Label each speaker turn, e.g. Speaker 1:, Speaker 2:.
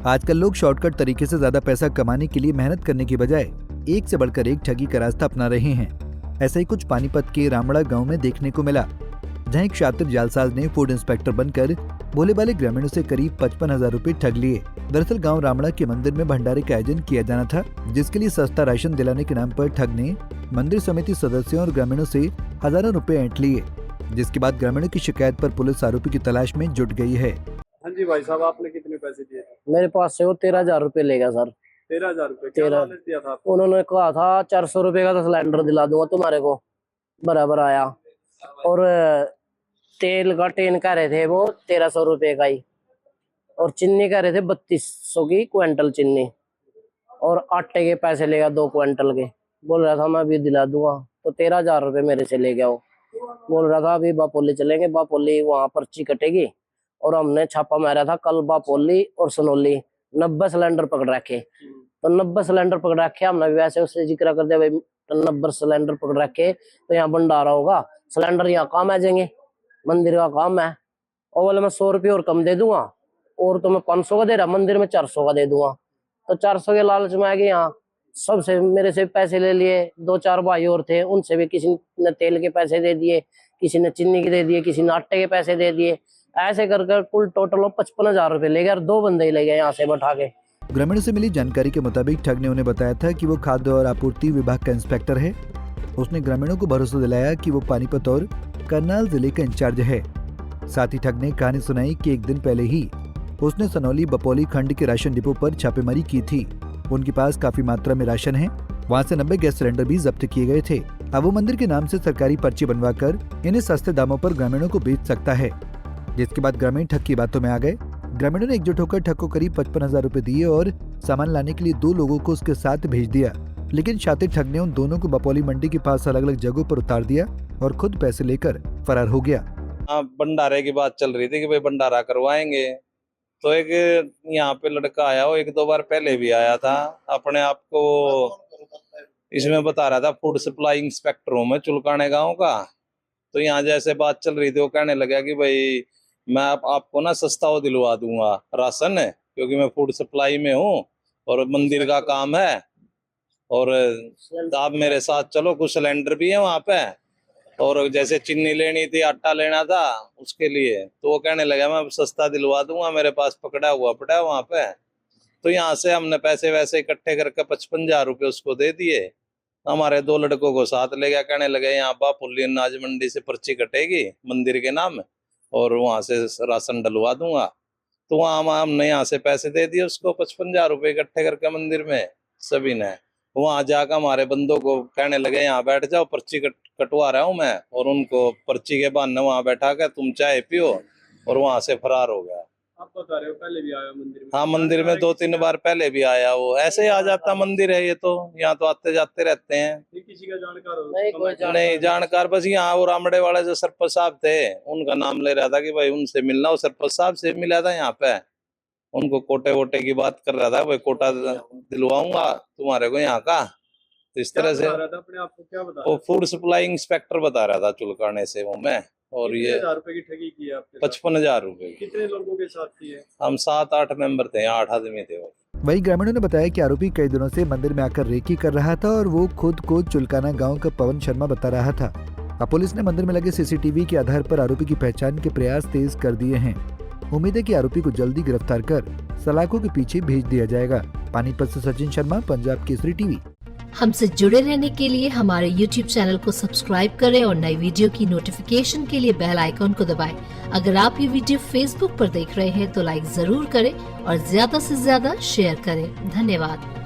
Speaker 1: आजकल लोग शॉर्टकट तरीके से ज्यादा पैसा कमाने के लिए मेहनत करने की बजाय एक से बढ़कर एक ठगी का रास्ता अपना रहे हैं। ऐसा ही कुछ पानीपत के रामड़ा गांव में देखने को मिला, जहां एक शातिर जालसाज ने फूड इंस्पेक्टर बनकर भोले भाले ग्रामीणों से करीब 55,000 रुपए ठग लिए। दरअसल गांव रामड़ा के मंदिर में भंडारे का आयोजन किया जाना था, जिसके लिए सस्ता राशन दिलाने के नाम पर ठग ने मंदिर समिति सदस्यों और ग्रामीणों से हजारों रुपए ऐंठ लिए, जिसके बाद ग्रामीणों की शिकायत पर पुलिस आरोपी की तलाश में जुट गई है।
Speaker 2: हाँ जी भाई साहब, आपने कितने पैसे दिए थे?
Speaker 3: मेरे पास से वो 13,000 रुपए ले गया सर।
Speaker 2: 13,000 रुपए? क्या लालच दिया था आपको?
Speaker 3: उन्होंने कहा था 400 रुपए का तो सिलेंडर दिला दूंगा तुम्हारे को, बराबर आया। और तेल का टेन कह रहे थे वो 1300 रुपए का ही, और चीनी कह रहे थे 3200 की क्विंटल चीनी, और आटे के पैसे लेगा 2 क्विंटल के। बोल रहा था मैं अभी दिला दूंगा, तो 13,000 रुपए मेरे से ले गया वो। बोल रहा था अभी बापोली चलेंगे, बापोली वहां पर्ची कटेगी, और हमने छापा मारा था कल बापोली और सनोली, 90 सिलेंडर पकड़ रखे। तो 90 सिलेंडर पकड़ रखे, हमने वैसे उससे जिक्र कर दिया भाई 90 सिलेंडर पकड़ रखे तो यहाँ भंडारा होगा, सिलेंडर यहाँ काम आ जाएंगे, मंदिर का काम है। और बोले मैं 100 रुपये और कम दे दूंगा, और तो मैं 500 का दे रहा, मंदिर में 400 का दे दूंगा। तो 400 के लालच में आ गए यहाँ, सबसे मेरे से पैसे ले लिए। 2-4 भाई और थे, उनसे भी किसी ने तेल के पैसे दे दिए, किसी ने चीनी के दे दिए, किसी ने आटे के पैसे दे दिए। ऐसे कर कुल टोटल 55,000 रुपए ले गए, और 2 बंदे ही ले गए यहाँ से बैठा के।
Speaker 1: ग्रामीणों से मिली जानकारी के मुताबिक ठग ने उन्हें बताया था कि वो खाद्य और आपूर्ति विभाग का इंस्पेक्टर है। उसने ग्रामीणों को भरोसा दिलाया कि वो पानीपत और करनाल जिले का इंचार्ज है। साथ ही ठग ने कहानी सुनाई कि एक दिन पहले ही उसने सनौली बपोली खंड के राशन डिपो पर छापेमारी की थी। उनके पास काफी मात्रा में राशन है, वहाँ से 90 गैस सिलेंडर भी जब्त किए गए थे। अब वो मंदिर के नाम से सरकारी पर्ची बनवाकर इन्हें सस्ते दामों पर ग्रामीणों को बेच सकता है, जिसके बाद ग्रामीण ठग की बातों में आ गए। ग्रामीणों ने एकजुट होकर ठग को करीब 55,000 रुपए दिए और सामान लाने के लिए 2 लोगों को उसके साथ भेज दिया। लेकिन शातिर ठग ने उन दोनों को बपोली मंडी के पास अलग अलग जगहों पर उतार दिया और खुद पैसे लेकर फरार हो गया।
Speaker 4: भंडारे की बात चल रही थी कि भाई भंडारा करवाएंगे, तो एक यहाँ पे लड़का आया, वो 1-2 बार पहले भी आया था, अपने आप को इसमें बता रहा था फूड सप्लाई इंस्पेक्टर हूँ मैं चुलकाने गाँव का। तो यहाँ जैसे बात चल रही थी, वो कहने लगा कि भाई मैं आपको ना सस्ता वो दिलवा दूंगा राशन, क्योंकि मैं फूड सप्लाई में हूँ और मंदिर का काम है, और आप मेरे साथ चलो, कुछ सिलेंडर भी है वहाँ पे, और जैसे चीनी लेनी थी, आटा लेना था उसके लिए, तो वो कहने लगा मैं सस्ता दिलवा दूंगा, मेरे पास पकड़ा हुआ पड़ा है वहाँ पे। तो यहाँ से हमने पैसे वैसे इकट्ठे करके 55,000 रुपये उसको दे दिए। हमारे 2 लड़कों को साथ ले गया, कहने लगे यहाँ बापुली अनाज मंडी से पर्ची कटेगी मंदिर के नाम, और वहां से राशन डलवा दूंगा। तो वहां हमने यहाँ से पैसे दे दिए उसको 55,000 रुपये इकट्ठे करके मंदिर में सभी ने। वहां जाकर हमारे बंदों को कहने लगे यहाँ बैठ जाओ, पर्ची कटवा रहा हूँ मैं, और उनको पर्ची के बहाने वहां बैठा कर तुम चाय पियो, और वहां से फरार हो गया।
Speaker 2: आप बता रहे हो पहले भी आया मंदिर में?
Speaker 4: हाँ, मंदिर में 2-3 बार पहले भी आया, वो ऐसे ही आ जाता मंदिर है ये, तो यहाँ तो आते जाते रहते हैं।
Speaker 2: किसी का जानकार हो?
Speaker 4: नहीं जानकार, बस यहाँ वो रामड़े वाले जो सरपंच साहब थे उनका नाम ले रहा था कि भाई उनसे मिलना, वो सरपंच साहब से मिला था यहाँ पे, उनको कोटे वोटे की बात कर रहा था, भाई कोटा दिलवाऊंगा तुम्हारे को यहाँ का। तो इस तरह से
Speaker 2: अपने आप को क्या बता?
Speaker 4: वो फूड सप्लाई इंस्पेक्टर बता रहा था चुलकाने से वो मैं। और ये
Speaker 2: 50,000 रुपए की ठगी की है आपके?
Speaker 4: 55,000 रुपए।
Speaker 2: कितने लोगों के साथ की है?
Speaker 4: हम 7-8 मेंबर थे, 8 आदमी थे वो।
Speaker 1: वहीं ग्रामीणों ने बताया कि आरोपी कई दिनों से मंदिर में आकर रेकी कर रहा था और वो खुद को चुलकाना गांव का पवन शर्मा बता रहा था। अब पुलिस ने मंदिर में लगे CCTV के आधार पर आरोपी की पहचान के प्रयास तेज कर दिए हैं। उम्मीद है कि आरोपी को जल्दी गिरफ्तार कर सलाखों के पीछे भेज दिया जाएगा। पानीपत से सचिन शर्मा, पंजाब केसरी टीवी।
Speaker 5: हमसे जुड़े रहने के लिए हमारे YouTube चैनल को सब्सक्राइब करें और नई वीडियो की नोटिफिकेशन के लिए बेल आइकॉन को दबाएं। अगर आप ये वीडियो Facebook पर देख रहे हैं तो लाइक जरूर करें और ज्यादा से ज्यादा शेयर करें। धन्यवाद।